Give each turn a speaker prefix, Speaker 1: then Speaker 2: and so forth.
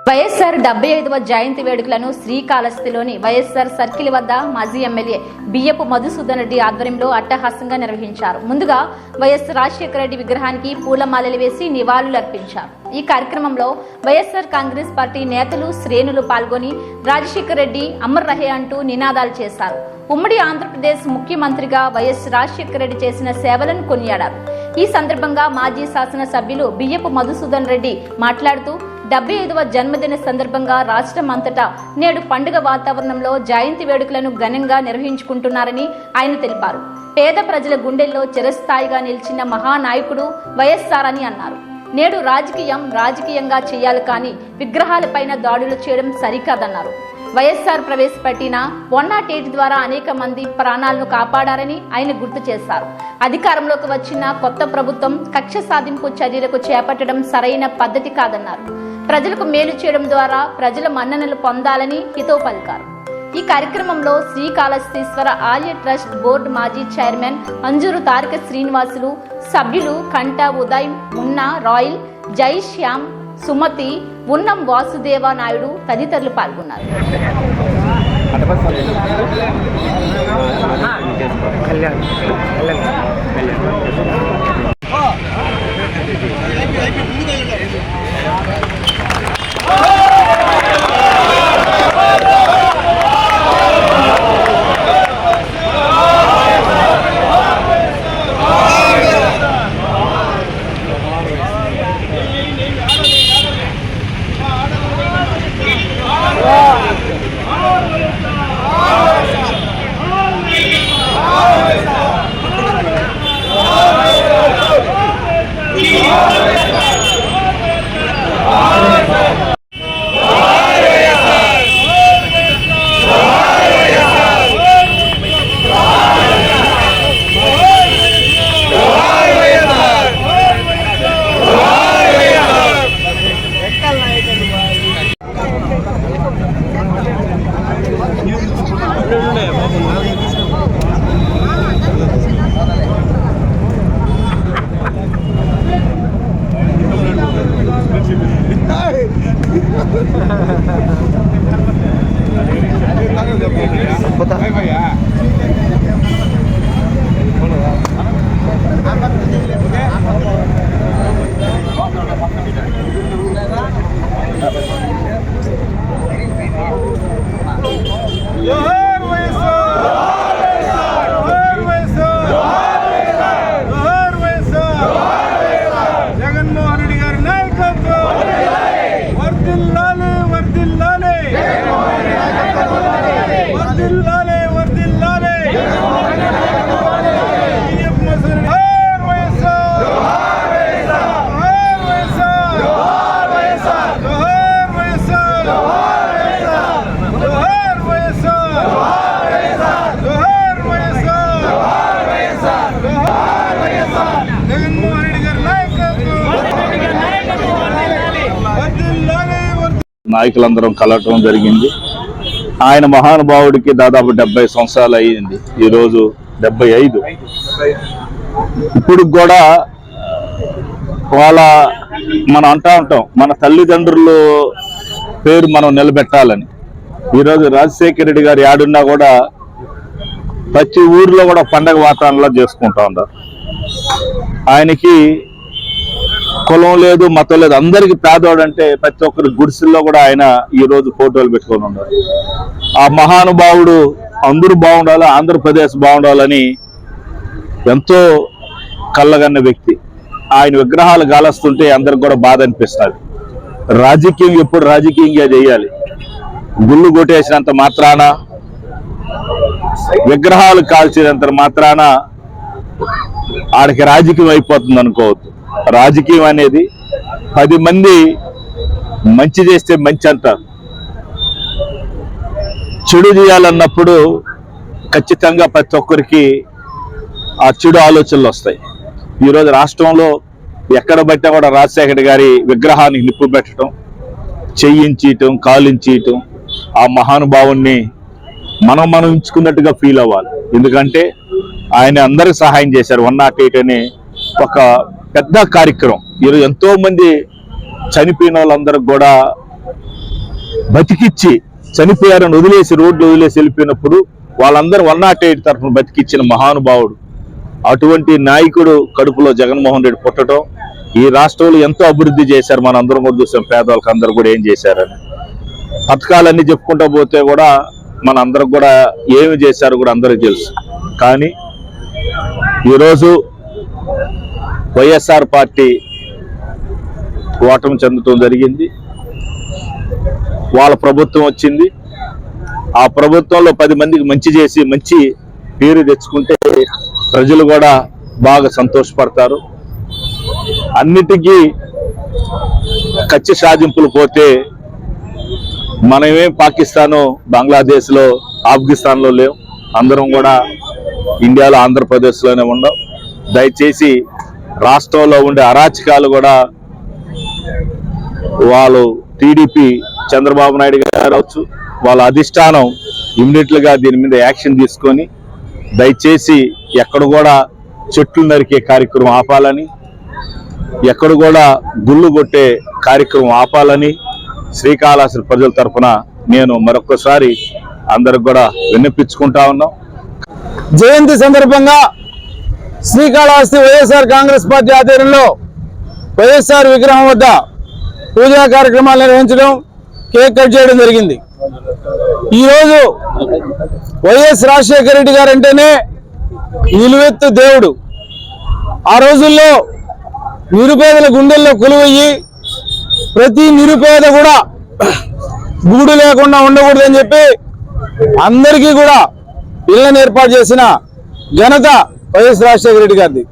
Speaker 1: వైఎస్ఆర్ 75వ జయంతి వేడుకలను శ్రీకాళహస్తిలోని వైఎస్ఆర్ సర్కిల్ వద్ద మాజీ ఎమ్మెల్యే బియ్యపు మధుసూదన్ రెడ్డి ఆధ్వర్యంలో అట్టహాసంగా నిర్వహించారు. ముందుగా వైఎస్ రాజశేఖర రెడ్డి విగ్రహానికి పూలమాలలు వేసి నివాళులర్పించారు. ఈ కార్యక్రమంలో వైఎస్ఆర్ కాంగ్రెస్ పార్టీ నేతలు శ్రేణులు పాల్గొని రాజశేఖర రెడ్డి అమర్ రహే అంటూ నినాదాలు చేశారు. ఉమ్మడి ఆంధ్రప్రదేశ్ ముఖ్యమంత్రిగా వైఎస్ రాజశేఖర రెడ్డి చేసిన సేవలను కొనియాడారు. ఈ సందర్భంగా మాజీ శాసనసభ్యులు బియ్యపు మధుసూదన్ రెడ్డి మాట్లాడుతూ 75వ జన్మదిన సందర్భంగా రాష్ట్రం అంతటా నేడు పండుగ వాతావరణంలో జయంతి వేడుకలను ఘనంగా నిర్వహించుకుంటున్నారని ఆయన తెలిపారు. పేద ప్రజల గుండెల్లో చిరస్థాయిగా నిలిచిన మహానాయకుడు వైఎస్ఆర్ అని అన్నారు. నేడు రాజకీయంగా చేయాలి కానీ విగ్రహాలపైన దాడులు చేయడం సరికాదన్నారు. వైఎస్ఆర్ ప్రవేశపెట్టిన 108 ద్వారా అనేక మంది ప్రాణాలను కాపాడారని ఆయన గుర్తు చేశారు. అధికారంలోకి వచ్చిన కొత్త ప్రభుత్వం కక్ష సాధింపు చర్యలకు చేపట్టడం సరైన పద్ధతి కాదన్నారు. ప్రజలకు మేలు చేయడం ద్వారా ప్రజల మన్ననలు పొందాలని హితవు పలికారు. ఈ కార్యక్రమంలో శ్రీకాళహస్తీశ్వర ఆలయ ట్రస్ట్ బోర్డు మాజీ చైర్మన్ అంజూరు తారక శ్రీనివాసులు, సభ్యులు కంట ఉదయ్, మున్నా, రాయల్, జై శ్యామ్, సుమతి, ఉన్నం వాసుదేవ నాయుడు తదితరులు పాల్గొన్నారు.
Speaker 2: నాయకులందరం కలవటం జరిగింది. ఆయన మహానుభావుడికి దాదాపు 70 సంవత్సరాలు అయ్యింది. ఈరోజు 75. ఇప్పుడు కూడా మనం అంటా ఉంటాం మన తల్లిదండ్రులు పేరు మనం నిలబెట్టాలని. ఈరోజు రాజశేఖర రెడ్డి గారు యాడున్నా కూడా ప్రతి ఊర్లో కూడా పండగ వాతావరణంలో చేసుకుంటా ఉన్నారు. ఆయనకి కులం లేదు, మతం లేదు, అందరికి పేదవాడు అంటే ప్రతి ఒక్కరి గుడిసెల్లో కూడా ఆయన ఈరోజు ఫోటోలు పెట్టుకొని ఉన్నారు. ఆ మహానుభావుడు అందరూ బాగుండాలి, ఆంధ్రప్రదేశ్ బాగుండాలని ఎంతో కళ్ళగన్న వ్యక్తి. ఆయన విగ్రహాలు గాలస్తుంటే అందరికి కూడా బాధ అనిపిస్తుంది. రాజకీయం ఎప్పుడు రాజకీయంగా చేయాలి. గుళ్ళు కొట్టేసినంత మాత్రాన, విగ్రహాలు కాల్చినంత మాత్రాన ఆడికి రాజకీయం అయిపోతుంది అనుకోవద్దు. రాజకీయం అనేది 10 మంది మంచి చేస్తే మంచి అంటారు. చెడు చేయాలన్నప్పుడు ఖచ్చితంగా ప్రతి ఒక్కరికి ఆ చెడు ఆలోచనలు వస్తాయి. ఈరోజు రాష్ట్రంలో ఎక్కడ బట్టినా కూడా రాజశేఖర గారి విగ్రహానికి నిప్పు పెట్టడం, చెయ్యించటం, కాలించటం, ఆ మహానుభావుణ్ణి మనం ఉంచుకున్నట్టుగా ఫీల్ అవ్వాలి. ఎందుకంటే ఆయన అందరికి సహాయం చేశారు. 108 అనే ఒక పెద్ద కార్యక్రమం. ఈరోజు ఎంతో మంది చనిపోయిన వాళ్ళందరికి కూడా బతికిచ్చి చనిపోయారని వదిలేసి రోడ్డు వదిలేసి వెళ్ళిపోయినప్పుడు వాళ్ళందరూ 108 తరఫున బతికిచ్చిన మహానుభావుడు. అటువంటి నాయకుడు కడుపులో జగన్మోహన్ రెడ్డి పుట్టడం, ఈ రాష్ట్రంలో ఎంతో అభివృద్ధి చేశారు. మన అందరం కూడా చూసాం, పేదవాళ్ళకి అందరూ కూడా ఏం చేశారని. పథకాలన్నీ చెప్పుకుంటూ పోతే కూడా మన అందరికి కూడా ఏమి చేశారు కూడా అందరికీ తెలుసు. కానీ ఈరోజు వైఎస్ఆర్ పార్టీ ఓటమి చెందటం జరిగింది. వాళ్ళ ప్రభుత్వం వచ్చింది. ఆ ప్రభుత్వంలో 10 మందికి మంచి చేసి మంచి పేరు తెచ్చుకుంటే ప్రజలు కూడా బాగా సంతోషపడతారు. అన్నిటికీ కచ్చి సాధింపులు పోతే మనమేం పాకిస్తాను, బంగ్లాదేశ్లో, ఆఫ్ఘనిస్తాన్లో లేవు. అందరం కూడా ఇండియాలో ఆంధ్రప్రదేశ్లోనే ఉన్నాం. దయచేసి రాష్ట్రంలో ఉండే అరాచకాలు కూడా వాళ్ళు టీడీపీ చంద్రబాబు నాయుడు గారు కావచ్చు, వాళ్ళ అధిష్టానం ఇమ్మీడియట్గా దీని మీద యాక్షన్ తీసుకొని దయచేసి ఎక్కడ కూడా చెట్లు నరికే కార్యక్రమం ఆపాలని, ఎక్కడ కూడా గుళ్ళు కొట్టే కార్యక్రమం ఆపాలని శ్రీకాళహస్తి ప్రజల తరఫున నేను మరొకసారి అందరికి కూడా విన్నపించుకుంటా ఉన్నాం.
Speaker 3: జయంతి సందర్భంగా శ్రీకాళహస్తి వైఎస్ఆర్ కాంగ్రెస్ పార్టీ ఆధ్వర్యంలో వైఎస్ఆర్ విగ్రహం వద్ద పూజా కార్యక్రమాలు నిర్వహించడం, కేక్ కట్ చేయడం జరిగింది. ఈరోజు వైఎస్ రాజశేఖర రెడ్డి గారు అంటేనే నిలువెత్తు దేవుడు. ఆ రోజుల్లో నిరుపేదల గుండెల్లో కొలువయ్యి ప్రతి నిరుపేద కూడా గూడు లేకుండా ఉండకూడదని చెప్పి అందరికీ కూడా ఇళ్లను ఏర్పాటు చేసిన ఘనత వైఎస్ రాజశేఖర రెడ్డి గారిది.